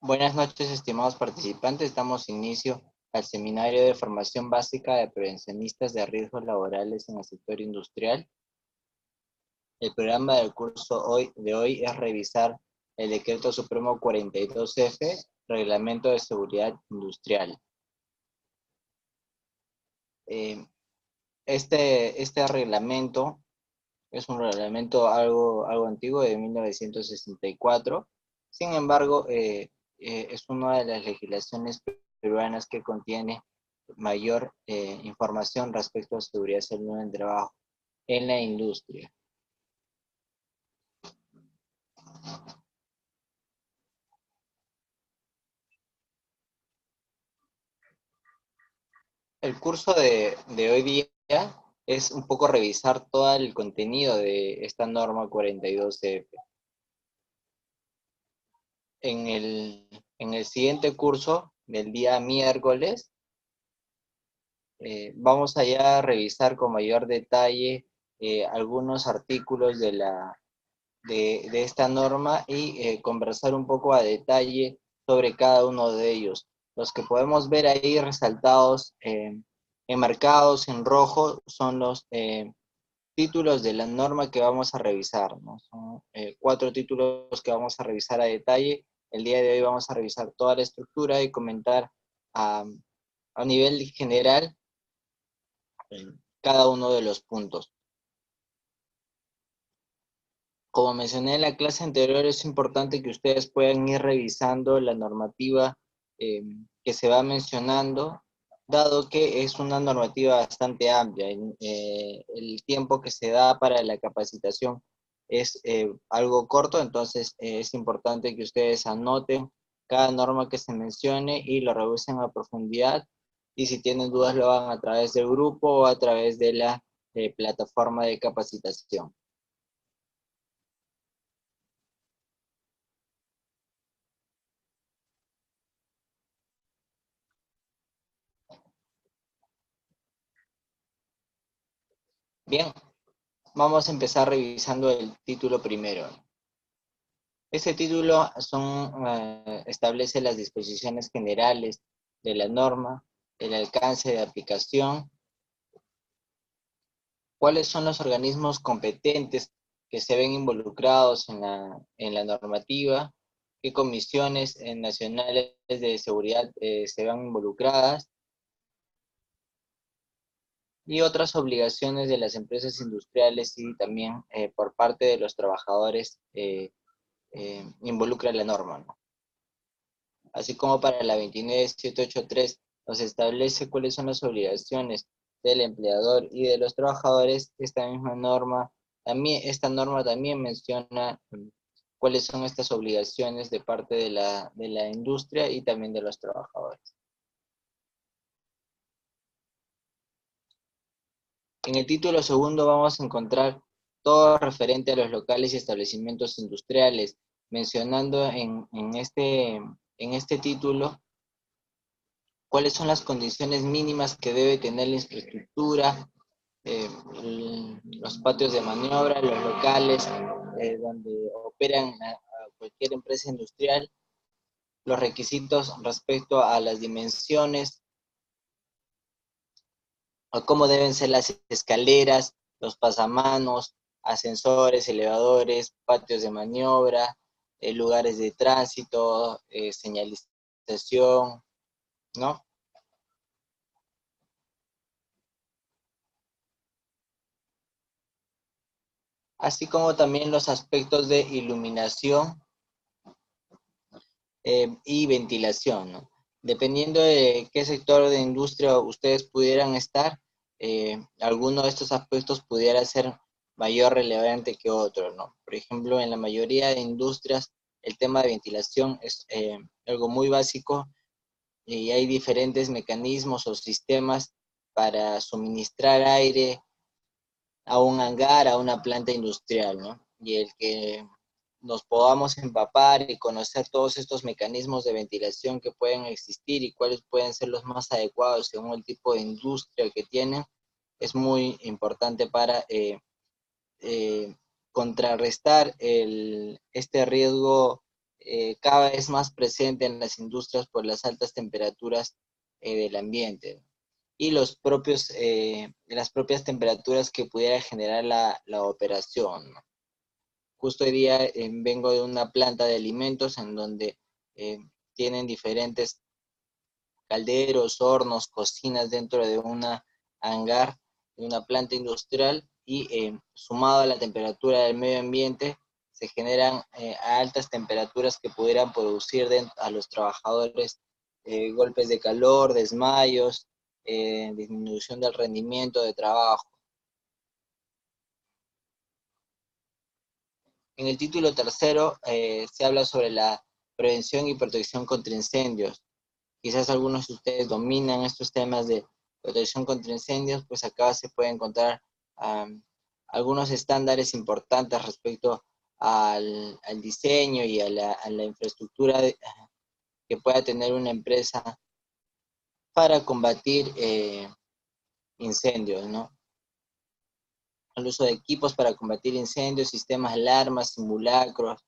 Buenas noches, estimados participantes. Damos inicio al seminario de formación básica de prevencionistas de riesgos laborales en el sector industrial. El programa del curso de hoy es revisar el Decreto Supremo 42F, Reglamento de Seguridad Industrial. Este reglamento es un reglamento algo antiguo, de 1964. Sin embargo, es una de las legislaciones peruanas que contiene mayor información respecto a seguridad y salud en el trabajo en la industria. El curso de hoy día es un poco revisar todo el contenido de esta norma 42F. En el siguiente curso del día miércoles, vamos allá a revisar con mayor detalle algunos artículos de esta norma y conversar un poco a detalle sobre cada uno de ellos. Los que podemos ver ahí resaltados, enmarcados en rojo, son los títulos de la norma que vamos a revisar, ¿no? Son 4 títulos que vamos a revisar a detalle. El día de hoy vamos a revisar toda la estructura y comentar a nivel general cada uno de los puntos. Como mencioné en la clase anterior, es importante que ustedes puedan ir revisando la normativa que se va mencionando, dado que es una normativa bastante amplia. El tiempo que se da para la capacitación es algo corto, entonces es importante que ustedes anoten cada norma que se mencione y lo revisen a profundidad. Y si tienen dudas, lo hagan a través del grupo o a través de la plataforma de capacitación. Bien, vamos a empezar revisando el título primero. Este título establece las disposiciones generales de la norma, el alcance de aplicación, cuáles son los organismos competentes que se ven involucrados en la normativa, qué comisiones nacionales de seguridad se ven involucradas, y otras obligaciones de las empresas industriales y también por parte de los trabajadores involucra la norma, ¿no? Así como para la 29783 nos establece cuáles son las obligaciones del empleador y de los trabajadores. Esta norma también menciona cuáles son estas obligaciones de parte de la industria y también de los trabajadores. En el título segundo vamos a encontrar todo referente a los locales y establecimientos industriales, mencionando en este título cuáles son las condiciones mínimas que debe tener la infraestructura, los patios de maniobra, los locales donde operan a cualquier empresa industrial, los requisitos respecto a las dimensiones, a cómo deben ser las escaleras, los pasamanos, ascensores, elevadores, patios de maniobra, lugares de tránsito, señalización, ¿no? Así como también los aspectos de iluminación y ventilación, ¿no? Dependiendo de qué sector de industria ustedes pudieran estar, alguno de estos aspectos pudiera ser mayor relevante que otro, ¿no? Por ejemplo, en la mayoría de industrias, el tema de ventilación es algo muy básico y hay diferentes mecanismos o sistemas para suministrar aire a un hangar, a una planta industrial, ¿no? Y el que nos podamos empapar y conocer todos estos mecanismos de ventilación que pueden existir y cuáles pueden ser los más adecuados según el tipo de industria que tienen, es muy importante para contrarrestar este riesgo cada vez más presente en las industrias por las altas temperaturas del ambiente y las propias temperaturas que pudiera generar la operación, ¿no? Justo hoy día vengo de una planta de alimentos en donde eh, tienen diferentes calderos, hornos, cocinas dentro de una hangar, de una planta industrial y sumado a la temperatura del medio ambiente, se generan altas temperaturas que pudieran producir a los trabajadores golpes de calor, desmayos, disminución del rendimiento de trabajo. En el título tercero se habla sobre la prevención y protección contra incendios. Quizás algunos de ustedes dominan estos temas de protección contra incendios, pues acá se pueden encontrar algunos estándares importantes respecto al diseño y a la infraestructura que pueda tener una empresa para combatir incendios, ¿no? El uso de equipos para combatir incendios, sistemas de alarmas, simulacros,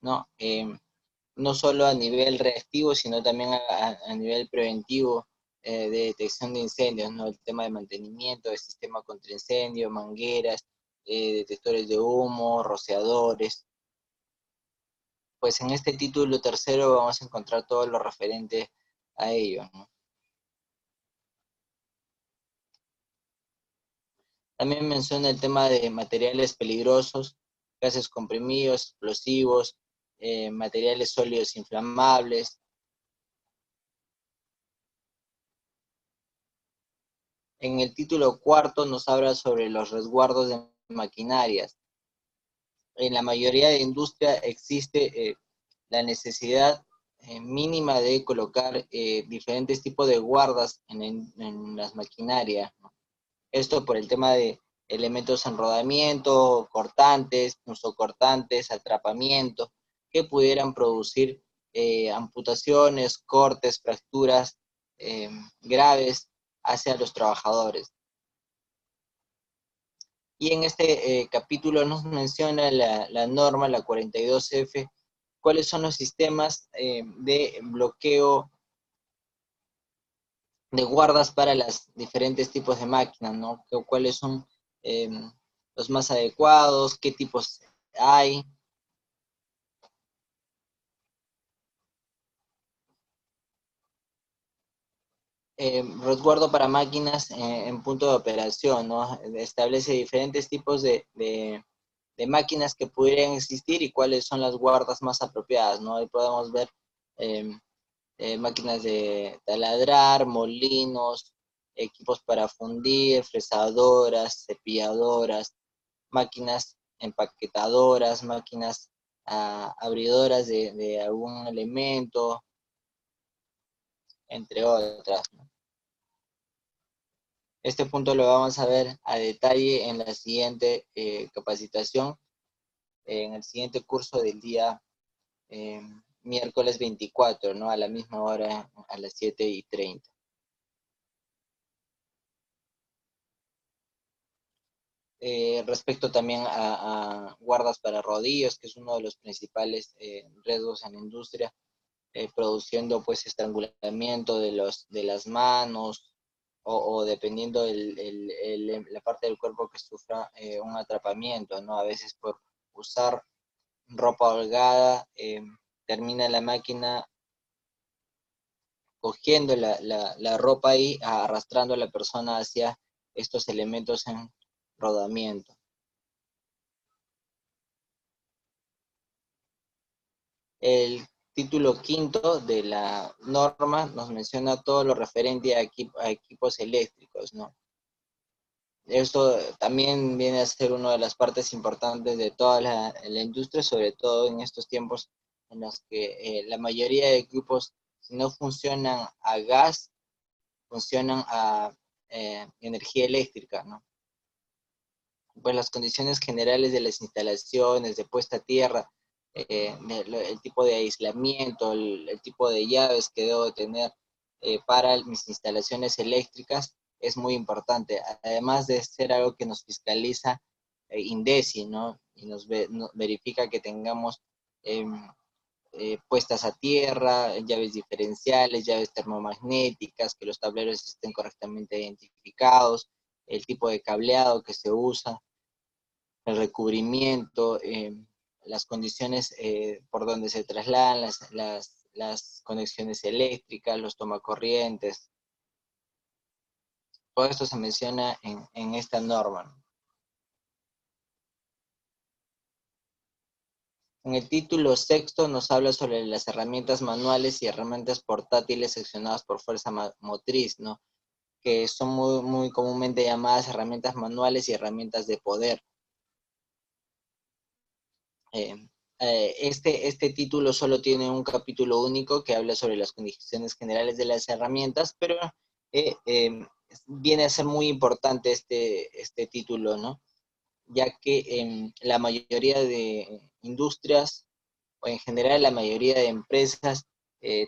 ¿no? No solo a nivel reactivo, sino también a nivel preventivo de detección de incendios, ¿no? El tema de mantenimiento del sistema contra incendio, mangueras, detectores de humo, rociadores. Pues en este título tercero vamos a encontrar todo lo referente a ello, ¿no? También menciona el tema de materiales peligrosos, gases comprimidos, explosivos, materiales sólidos inflamables. En el título cuarto nos habla sobre los resguardos de maquinarias. En la mayoría de industrias existe la necesidad mínima de colocar diferentes tipos de guardas en las maquinarias, ¿no? Esto por el tema de elementos en rodamiento, cortantes, punzocortantes, atrapamiento, que pudieran producir amputaciones, cortes, fracturas graves hacia los trabajadores. Y en este capítulo nos menciona la norma, la 42F, cuáles son los sistemas de bloqueo de guardas para los diferentes tipos de máquinas, ¿no? Cuáles son eh, los más adecuados, qué tipos hay. Resguardo para máquinas en punto de operación, ¿no? Establece diferentes tipos de máquinas que pudieran existir y cuáles son las guardas más apropiadas, ¿no? Ahí podemos ver eh, máquinas de taladrar, molinos, equipos para fundir, fresadoras, cepilladoras, máquinas empaquetadoras, máquinas abridoras de algún elemento, entre otras, ¿no? Este punto lo vamos a ver a detalle en la siguiente capacitación, en el siguiente curso del día eh, miércoles 24, ¿no? A la misma hora, a las 7:30. Respecto también a guardas para rodillos, que es uno de los principales riesgos en la industria, produciendo pues estrangulamiento de las manos o dependiendo la parte del cuerpo que sufra un atrapamiento, ¿no? A veces por usar ropa holgada, termina la máquina cogiendo la ropa ahí, arrastrando a la persona hacia estos elementos en rodamiento. El título quinto de la norma nos menciona todo lo referente a equipos eléctricos, ¿no? Esto también viene a ser una de las partes importantes de toda la industria, sobre todo en estos tiempos en los que la mayoría de equipos, si no funcionan a gas, funcionan a energía eléctrica, ¿no? Pues las condiciones generales de las instalaciones, de puesta a tierra, el tipo de aislamiento, el tipo de llaves que debo tener para mis instalaciones eléctricas es muy importante, además de ser algo que nos fiscaliza INDECI, ¿no? Y nos verifica que tengamos puestas a tierra, llaves diferenciales, llaves termomagnéticas, que los tableros estén correctamente identificados, el tipo de cableado que se usa, el recubrimiento, las condiciones por donde se trasladan las conexiones eléctricas, los tomacorrientes. Todo esto se menciona en esta norma. En el título sexto nos habla sobre las herramientas manuales y herramientas portátiles accionadas por fuerza motriz, ¿no? Que son muy comúnmente llamadas herramientas manuales y herramientas de poder. Este título solo tiene un capítulo único que habla sobre las condiciones generales de las herramientas, pero viene a ser muy importante este título, ¿no? Ya que la mayoría de industrias, o en general la mayoría de empresas,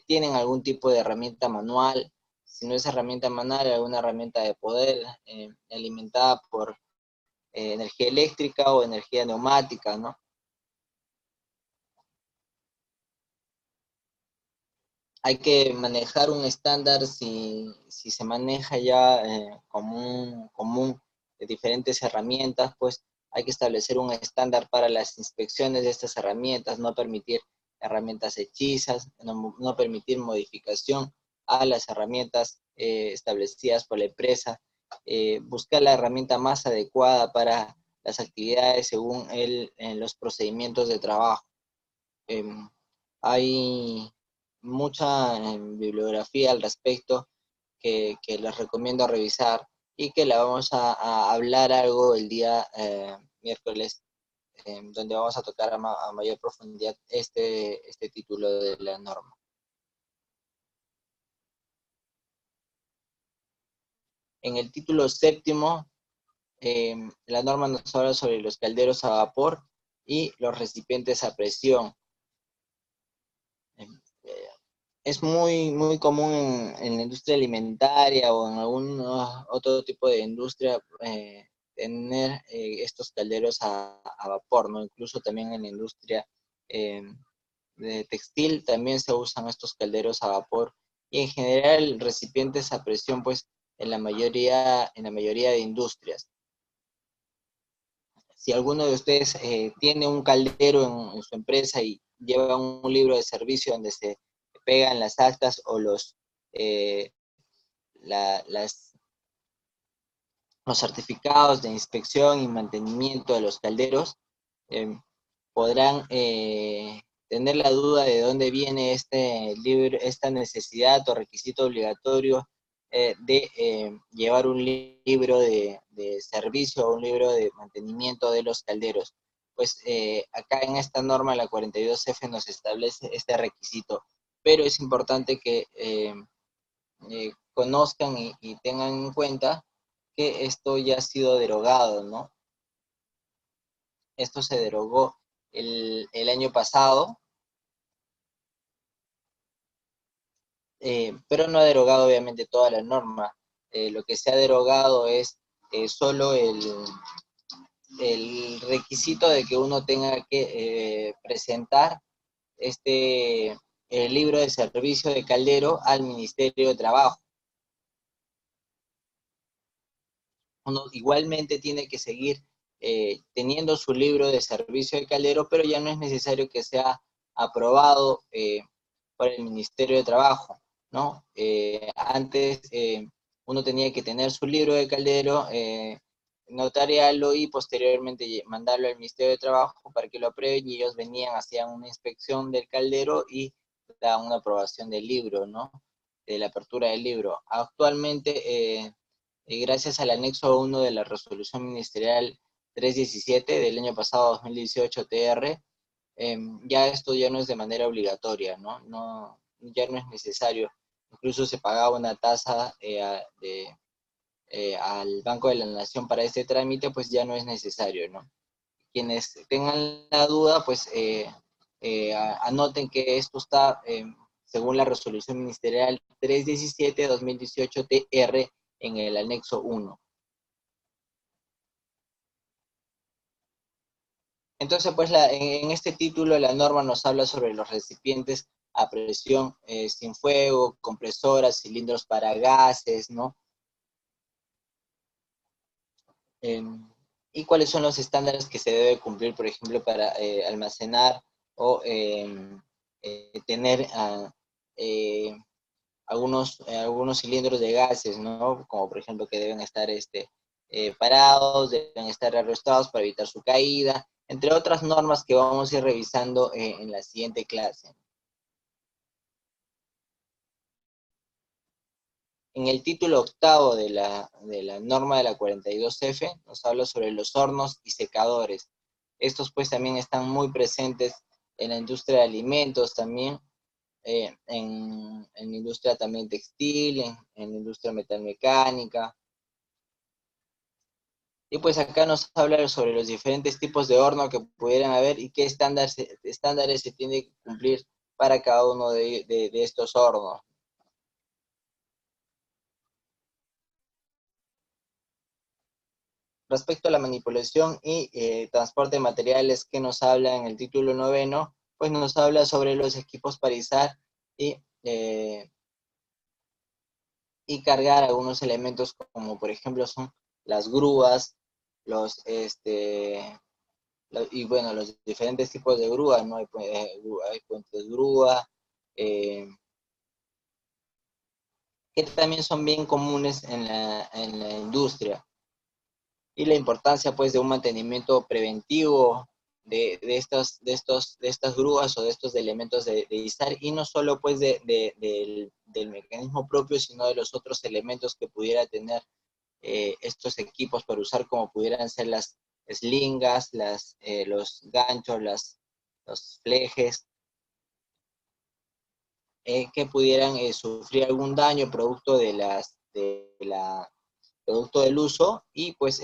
tienen algún tipo de herramienta manual. Si no es herramienta manual, alguna herramienta de poder alimentada por energía eléctrica o energía neumática, ¿no? Hay que manejar un estándar si se maneja ya común de diferentes herramientas, pues hay que establecer un estándar para las inspecciones de estas herramientas, no permitir herramientas hechizas, no permitir modificación a las herramientas establecidas por la empresa, buscar la herramienta más adecuada para las actividades según en los procedimientos de trabajo. Hay mucha bibliografía al respecto que les recomiendo revisar y que la vamos a hablar algo el día miércoles, donde vamos a tocar a mayor profundidad este título de la norma. En el título séptimo, la norma nos habla sobre los calderos a vapor y los recipientes a presión. Es muy común en la industria alimentaria o en algún otro tipo de industria tener estos calderos a vapor, ¿no? Incluso también en la industria eh, de textil también se usan estos calderos a vapor y en general recipientes a presión, pues en la mayoría de industrias. Si alguno de ustedes tiene un caldero en su empresa y lleva un libro de servicio donde se pegan las actas o eh, las, los certificados de inspección y mantenimiento de los calderos, eh, podrán tener la duda de dónde viene este libro, esta necesidad o requisito obligatorio de llevar un libro de servicio o un libro de mantenimiento de los calderos. Pues acá en esta norma, la 42F, nos establece este requisito, pero es importante que conozcan y tengan en cuenta que esto ya ha sido derogado, ¿no? Esto se derogó el año pasado, pero no ha derogado obviamente toda la norma. Lo que se ha derogado es solo el requisito de que uno tenga que presentar el libro de servicio de caldero al Ministerio de Trabajo. Uno igualmente tiene que seguir teniendo su libro de servicio de caldero, pero ya no es necesario que sea aprobado por el Ministerio de Trabajo, ¿no? Antes uno tenía que tener su libro de caldero, notariarlo y posteriormente mandarlo al Ministerio de Trabajo para que lo aprueben y ellos venían, hacían una inspección del caldero y daban una aprobación del libro, ¿no? De la apertura del libro. Actualmente, gracias al anexo 1 de la resolución ministerial 317 del año pasado, 2018 TR, ya esto ya no es de manera obligatoria, ¿no? Ya no es necesario. Incluso se pagaba una tasa al Banco de la Nación para este trámite, pues ya no es necesario, ¿no? Quienes tengan la duda, pues anoten que esto está, según la resolución ministerial 317-2018 TR, en el anexo 1. Entonces, pues en este título la norma nos habla sobre los recipientes a presión sin fuego, compresoras, cilindros para gases, ¿no? Y cuáles son los estándares que se debe cumplir, por ejemplo, para almacenar o tener eh, algunos cilindros de gases, ¿no? Como por ejemplo que deben estar parados, deben estar arrestados para evitar su caída, entre otras normas que vamos a ir revisando en la siguiente clase. En el título octavo de la norma de la 42F nos habla sobre los hornos y secadores. Estos pues también están muy presentes en la industria de alimentos también, en la industria también textil, en la industria metalmecánica. Y pues acá nos habla sobre los diferentes tipos de horno que pudieran haber y qué estándares se tiene que cumplir para cada uno de estos hornos. Respecto a la manipulación y transporte de materiales que nos habla en el título noveno, pues nos habla sobre los equipos para izar y, eh, y cargar algunos elementos como por ejemplo son las grúas, los, y bueno, los diferentes tipos de grúas, ¿no? Hay puentes grúa, eh, que también son bien comunes en la industria. Y la importancia pues de un mantenimiento preventivo de estas grúas o de estos elementos de izar, y no solo pues del mecanismo propio, sino de los otros elementos que pudiera tener estos equipos para usar, como pudieran ser las slingas, los ganchos, los flejes, que pudieran sufrir algún daño producto del uso, y pues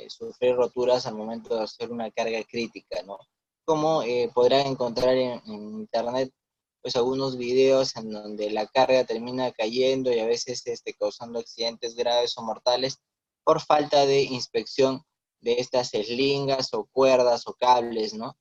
sufrir roturas al momento de hacer una carga crítica, ¿no? Como podrán encontrar en internet, pues algunos videos en donde la carga termina cayendo y a veces causando accidentes graves o mortales por falta de inspección de estas eslingas o cuerdas o cables, ¿no?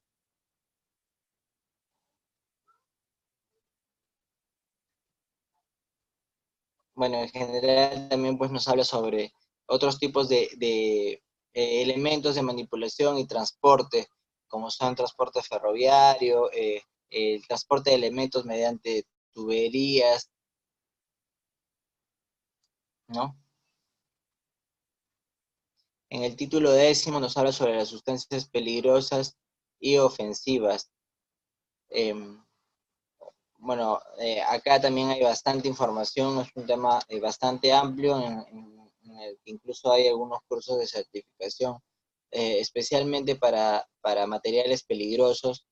Bueno, en general también pues nos habla sobre otros tipos de elementos de manipulación y transporte, como son transporte ferroviario, el transporte de elementos mediante tuberías, ¿no? En el título décimo nos habla sobre las sustancias peligrosas y ofensivas. Em, bueno, acá también hay bastante información, es un tema bastante amplio en el que incluso hay algunos cursos de certificación, especialmente para materiales peligrosos.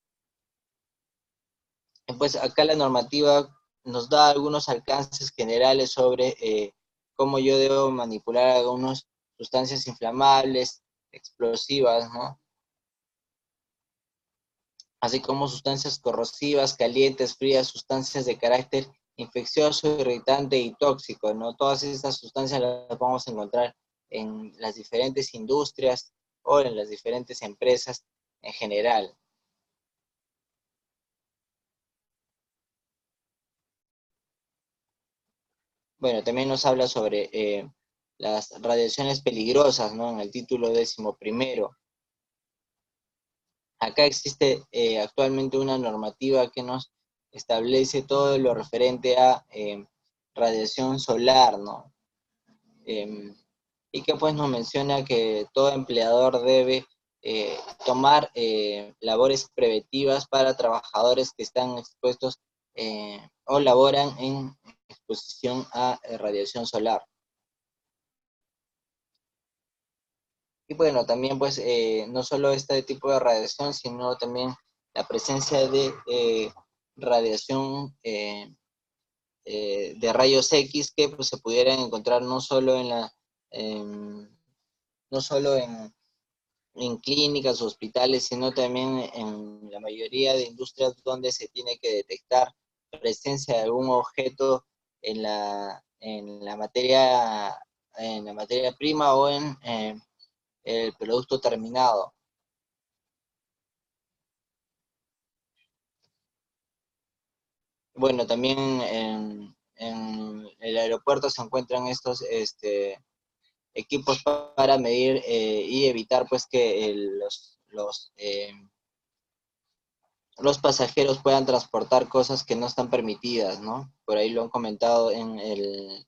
Pues acá la normativa nos da algunos alcances generales sobre cómo yo debo manipular algunas sustancias inflamables, explosivas, ¿no? Así como sustancias corrosivas, calientes, frías, sustancias de carácter infeccioso, irritante y tóxico, ¿no? Todas estas sustancias las vamos a encontrar en las diferentes industrias o en las diferentes empresas en general. Bueno, también nos habla sobre las radiaciones peligrosas, ¿no? En el título 11º. Acá existe actualmente una normativa que nos establece todo lo referente a radiación solar, ¿no? Eh, y que pues nos menciona que todo empleador debe tomar labores preventivas para trabajadores que están expuestos o laboran en exposición a radiación solar. Y bueno, también pues no solo este tipo de radiación, sino también la presencia de radiación de rayos X que pues, se pudieran encontrar no solo en, no solo en clínicas o hospitales, sino también en la mayoría de industrias donde se tiene que detectar presencia de algún objeto en la materia prima o en el producto terminado. Bueno, también en el aeropuerto se encuentran estos equipos para medir y evitar pues que los pasajeros puedan transportar cosas que no están permitidas, ¿no? Por ahí lo han comentado en el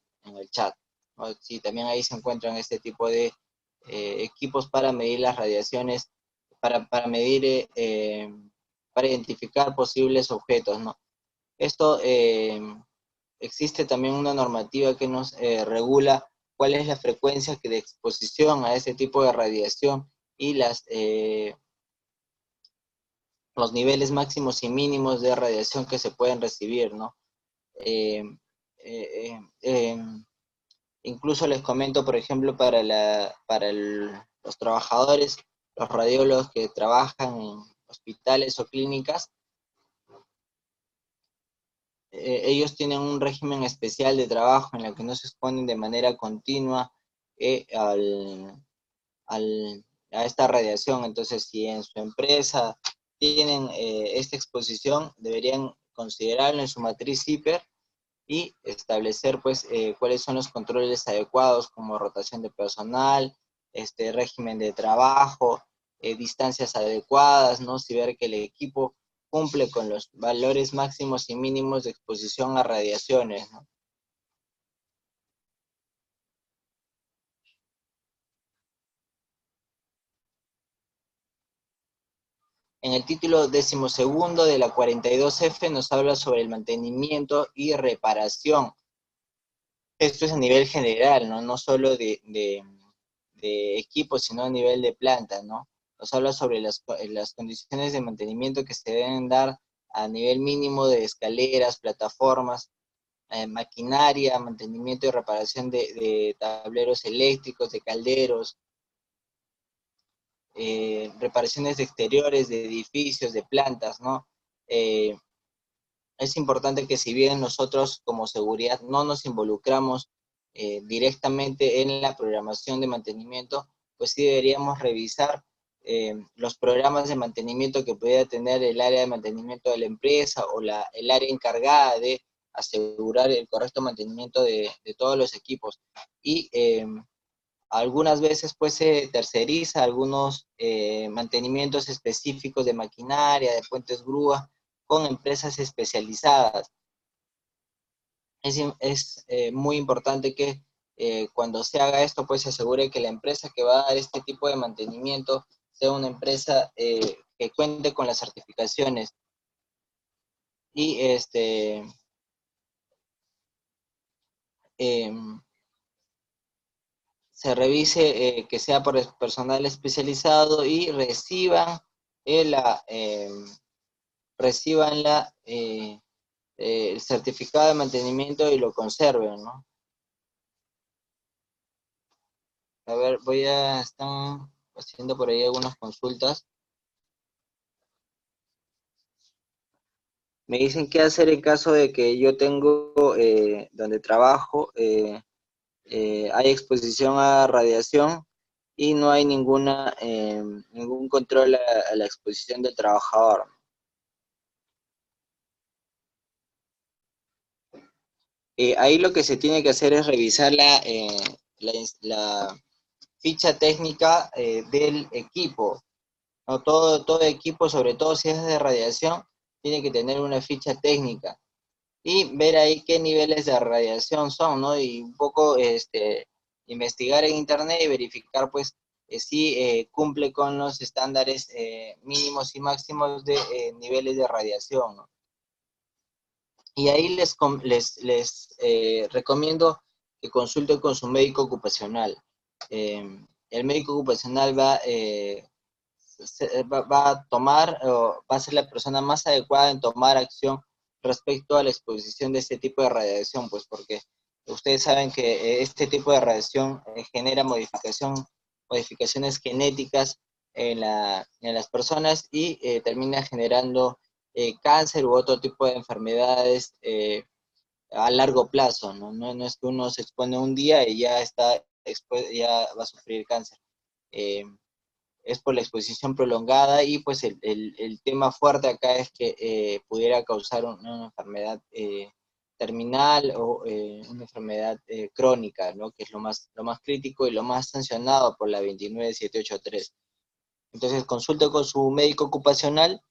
chat, ¿no? Sí, también ahí se encuentran este tipo de equipos para medir las radiaciones, para medir, para identificar posibles objetos, ¿no? Esto, existe también una normativa que nos regula cuál es la frecuencia de exposición a este tipo de radiación y los niveles máximos y mínimos de radiación que se pueden recibir, ¿no? Eh, eh, eh, eh, Incluso les comento, por ejemplo, los trabajadores, los radiólogos que trabajan en hospitales o clínicas, ellos tienen un régimen especial de trabajo en el que no se exponen de manera continua eh, al, a esta radiación. Entonces, si en su empresa tienen esta exposición, deberían considerarlo en su matriz CIPER y establecer pues cuáles son los controles adecuados como rotación de personal, régimen de trabajo, distancias adecuadas, ¿no? Si ver que el equipo cumple con los valores máximos y mínimos de exposición a radiaciones, ¿no? En el título 12º de la 42F nos habla sobre el mantenimiento y reparación. Esto es a nivel general, ¿no? No solo de equipos, sino a nivel de planta, ¿no? Nos habla sobre las condiciones de mantenimiento que se deben dar a nivel mínimo de escaleras, plataformas, maquinaria, mantenimiento y reparación de tableros eléctricos, de calderos, reparaciones de exteriores, de edificios, de plantas, ¿no? Eh, es importante que si bien nosotros como seguridad no nos involucramos directamente en la programación de mantenimiento, pues sí deberíamos revisar los programas de mantenimiento que pudiera tener el área de mantenimiento de la empresa o el área encargada de asegurar el correcto mantenimiento de todos los equipos. Y algunas veces pues se terceriza algunos mantenimientos específicos de maquinaria, de puentes grúa, con empresas especializadas. Es muy importante que cuando se haga esto, pues se asegure que la empresa que va a dar este tipo de mantenimiento sea una empresa que cuente con las certificaciones y eh, se revise que sea por personal especializado y reciban el certificado de mantenimiento y lo conserven, ¿no? A ver, están haciendo por ahí algunas consultas. Me dicen qué hacer en caso de que yo tengo, donde trabajo, hay exposición a radiación y no hay ningún control a la exposición del trabajador. Ahí lo que se tiene que hacer es revisar la, la ficha técnica del equipo, ¿no? Todo equipo, sobre todo si es de radiación, tiene que tener una ficha técnica y ver ahí qué niveles de radiación son, ¿no? Y un poco investigar en internet y verificar, pues, si cumple con los estándares mínimos y máximos de niveles de radiación, ¿no? Y ahí les recomiendo que consulten con su médico ocupacional. El médico ocupacional va a tomar, o va a ser la persona más adecuada en tomar acción respecto a la exposición de este tipo de radiación, pues porque ustedes saben que este tipo de radiación genera modificaciones genéticas en las personas y termina generando cáncer u otro tipo de enfermedades a largo plazo, ¿no? No es que uno se expone un día y ya va a sufrir cáncer. Eh, es por la exposición prolongada y pues el tema fuerte acá es que pudiera causar una enfermedad terminal o una enfermedad crónica, ¿no? Que es lo más crítico y lo más sancionado por la 29783. Entonces consulte con su médico ocupacional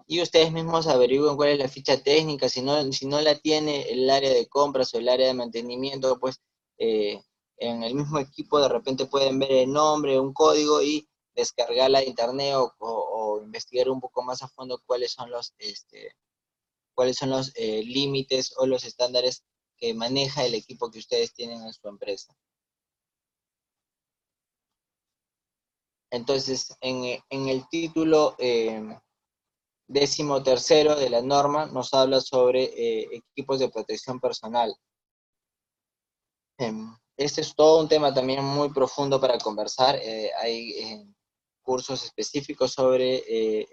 y ustedes mismos averigüen cuál es la ficha técnica. Si no la tiene el área de compras o el área de mantenimiento, pues en el mismo equipo de repente pueden ver el nombre, un código y descargarla de internet o investigar un poco más a fondo cuáles son los límites o los estándares que maneja el equipo que ustedes tienen en su empresa. Entonces, en el título 13º de la norma nos habla sobre equipos de protección personal. Este es todo un tema también muy profundo para conversar. Hay cursos específicos sobre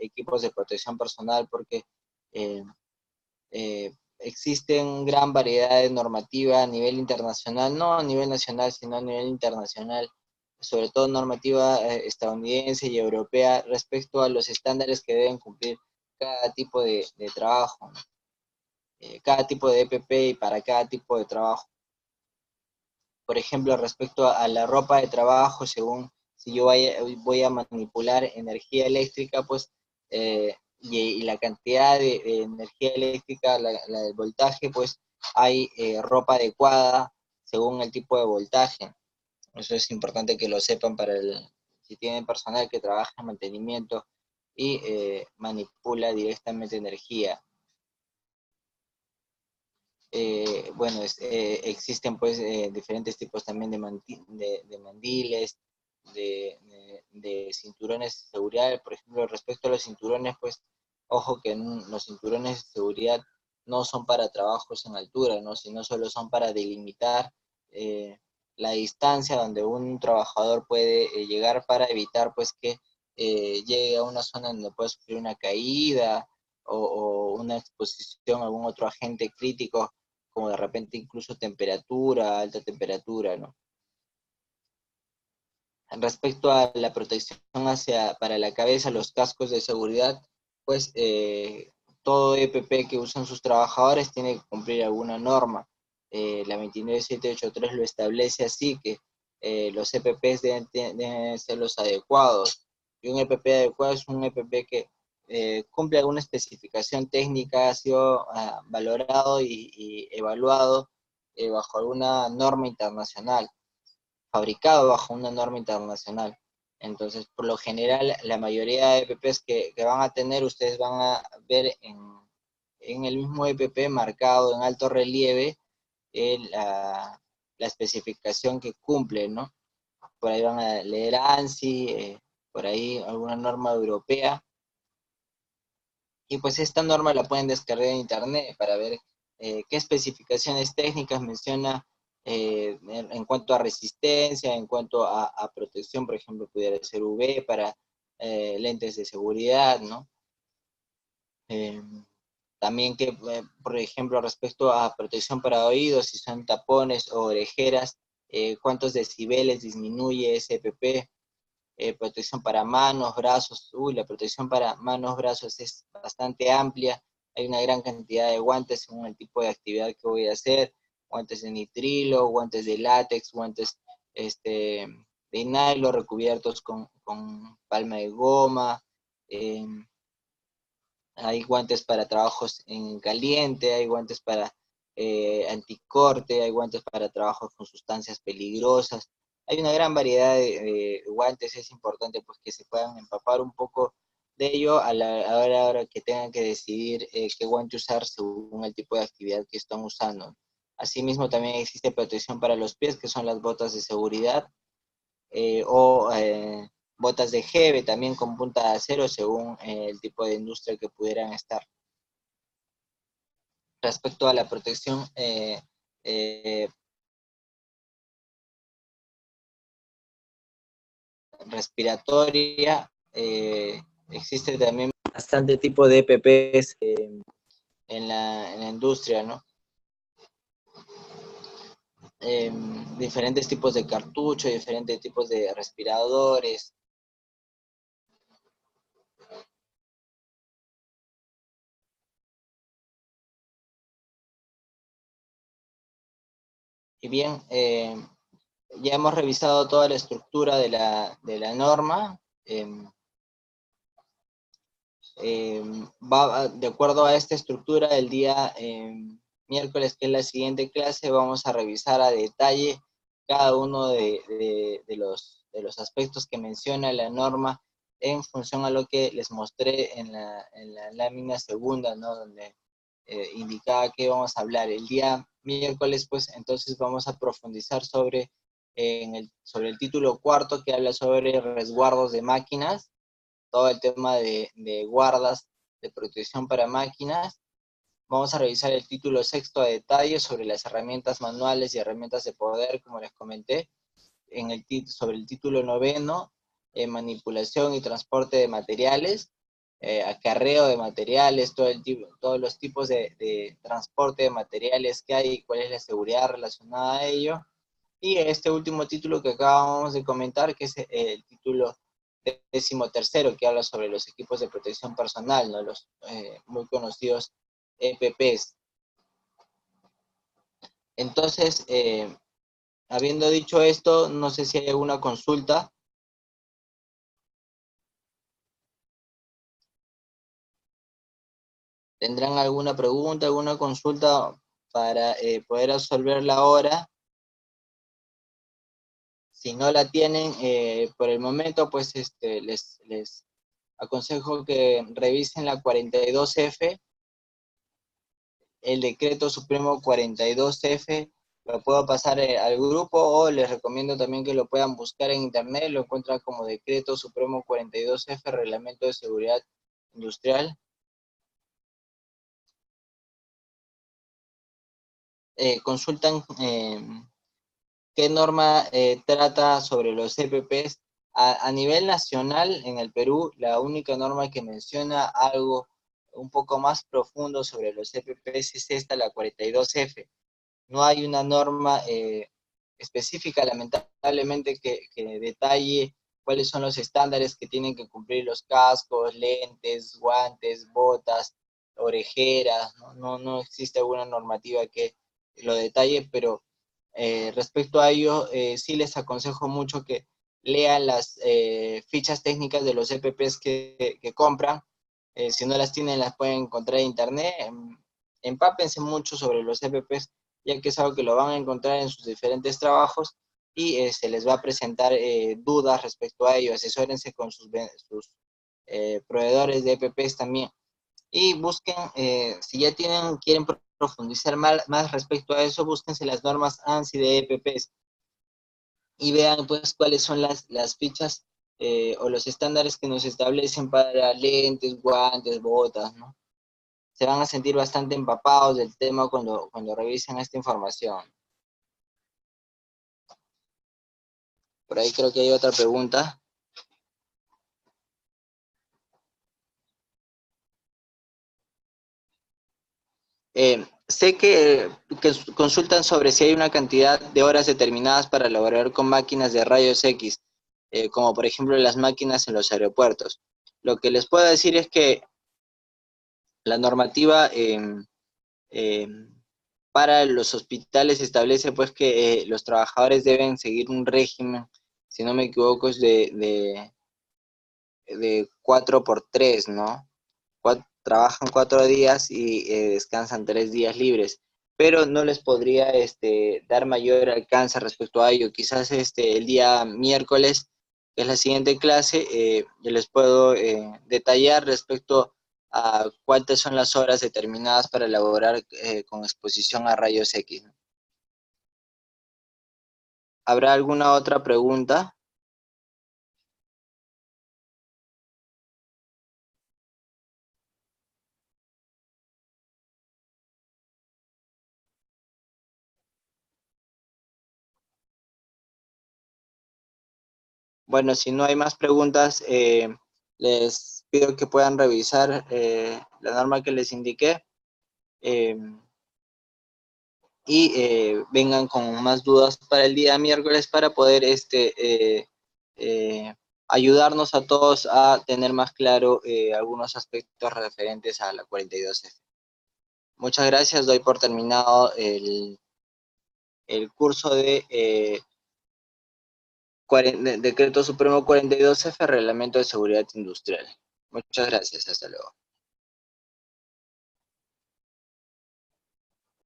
equipos de protección personal porque eh, existen gran variedad de normativa a nivel internacional, no a nivel nacional, sino a nivel internacional, sobre todo normativa estadounidense y europea respecto a los estándares que deben cumplir cada tipo de trabajo, ¿no? Cada tipo de EPP y para cada tipo de trabajo. Por ejemplo, respecto a la ropa de trabajo, según si yo voy a manipular energía eléctrica, pues, y la cantidad de energía eléctrica, la del voltaje, pues hay ropa adecuada según el tipo de voltaje. Eso es importante que lo sepan si tienen personal que trabaja en mantenimiento y manipula directamente energía. Bueno, existen pues diferentes tipos también de mandiles, de cinturones de seguridad. Por ejemplo, respecto a los cinturones, pues ojo que los cinturones de seguridad no son para trabajos en altura, ¿no? Sino solo son para delimitar la distancia donde un trabajador puede llegar para evitar pues que llegue a una zona donde puede sufrir una caída o una exposición a algún otro agente crítico como de repente incluso temperatura, alta temperatura, ¿no? Respecto a la protección para la cabeza, los cascos de seguridad, pues todo EPP que usan sus trabajadores tiene que cumplir alguna norma. La 29783 lo establece así, que los EPPs deben ser los adecuados. Y un EPP adecuado es un EPP que cumple alguna especificación técnica, ha sido valorado y evaluado bajo alguna norma internacional, fabricado bajo una norma internacional. Entonces, por lo general, la mayoría de EPPs que van a tener, ustedes van a ver en el mismo EPP marcado en alto relieve la especificación que cumple, ¿no? Por ahí van a leer ANSI, por ahí alguna norma europea, y pues esta norma la pueden descargar en internet para ver qué especificaciones técnicas menciona en cuanto a resistencia, en cuanto a protección, por ejemplo, pudiera ser UV para lentes de seguridad, ¿no? Eh, También que, por ejemplo, respecto a protección para oídos, si son tapones o orejeras, cuántos decibeles disminuye ese EPP. Protección para manos, brazos. La protección para manos, brazos es bastante amplia. Hay una gran cantidad de guantes según el tipo de actividad que voy a hacer. Guantes de nitrilo, guantes de látex, guantes de nylon recubiertos con palma de goma. Eh, Hay guantes para trabajos en caliente, hay guantes para anticorte, hay guantes para trabajos con sustancias peligrosas. Hay una gran variedad de guantes, es importante pues que se puedan empapar un poco de ello a la hora que tengan que decidir qué guante usar según el tipo de actividad que están usando. Asimismo, también existe protección para los pies, que son las botas de seguridad, o botas de Hebe también con punta de acero según el tipo de industria que pudieran estar. Respecto a la protección eh, respiratoria, existe también bastante tipo de EPPs en la industria, ¿no? Diferentes tipos de cartuchos, diferentes tipos de respiradores, Y bien, ya hemos revisado toda la estructura de la norma. De acuerdo a esta estructura, el día miércoles, que es la siguiente clase, vamos a revisar a detalle cada uno de los aspectos que menciona la norma en función a lo que les mostré en la lámina segunda, ¿no? Donde indicaba que vamos a hablar. El día miércoles, pues, entonces vamos a profundizar sobre el título cuarto, que habla sobre resguardos de máquinas, todo el tema de guardas de protección para máquinas. Vamos a revisar el título sexto a detalle sobre las herramientas manuales y herramientas de poder, como les comenté. Sobre el título noveno, manipulación y transporte de materiales, acarreo de materiales, todos los tipos de transporte de materiales que hay y cuál es la seguridad relacionada a ello. Y este último título que acabamos de comentar, que es el título 13º, que habla sobre los equipos de protección personal, ¿no? Los muy conocidos EPPs. Entonces, habiendo dicho esto, no sé si hay alguna consulta. ¿Tendrán alguna pregunta, alguna consulta para poder resolverla ahora? Si no la tienen por el momento, pues les aconsejo que revisen la 42F, el decreto supremo 42F. Lo puedo pasar al grupo, o les recomiendo también que lo puedan buscar en internet. Lo encuentran como decreto supremo 42F, reglamento de seguridad industrial. Consultan qué norma trata sobre los EPPs. A nivel nacional, en el Perú, la única norma que menciona algo un poco más profundo sobre los EPPs es esta, la 42F. No hay una norma específica, lamentablemente, que detalle cuáles son los estándares que tienen que cumplir los cascos, lentes, guantes, botas, orejeras. No existe alguna normativa que lo detalle, pero respecto a ello, sí les aconsejo mucho que lean las fichas técnicas de los EPPs que compran. Si no las tienen, las pueden encontrar en internet. Empápense mucho sobre los EPPs, ya que es algo que lo van a encontrar en sus diferentes trabajos, y se les va a presentar dudas respecto a ello. Asesórense con sus proveedores de EPPs también. Y busquen, si ya quieren profundizar más respecto a eso, búsquense las normas ANSI de EPPs y vean pues cuáles son las fichas o los estándares que nos establecen para lentes, guantes, botas, ¿no? Se van a sentir bastante empapados del tema cuando revisen esta información. Por ahí creo que hay otra pregunta. Sé que consultan sobre si hay una cantidad de horas determinadas para elaborar con máquinas de rayos X, como por ejemplo las máquinas en los aeropuertos. Lo que les puedo decir es que la normativa eh, para los hospitales establece pues que los trabajadores deben seguir un régimen, si no me equivoco, es de 4 por 3, ¿no? Trabajan 4 días y descansan 3 días libres, pero no les podría dar mayor alcance respecto a ello. Quizás el día miércoles, que es la siguiente clase, yo les puedo detallar respecto a cuántas son las horas determinadas para elaborar con exposición a rayos X. ¿Habrá alguna otra pregunta? Bueno, si no hay más preguntas, les pido que puedan revisar la norma que les indiqué, eh, y vengan con más dudas para el día miércoles para poder eh, ayudarnos a todos a tener más claro algunos aspectos referentes a la 42F. Muchas gracias, doy por terminado el curso de Decreto Supremo 42F, Reglamento de Seguridad Industrial. Muchas gracias, hasta luego.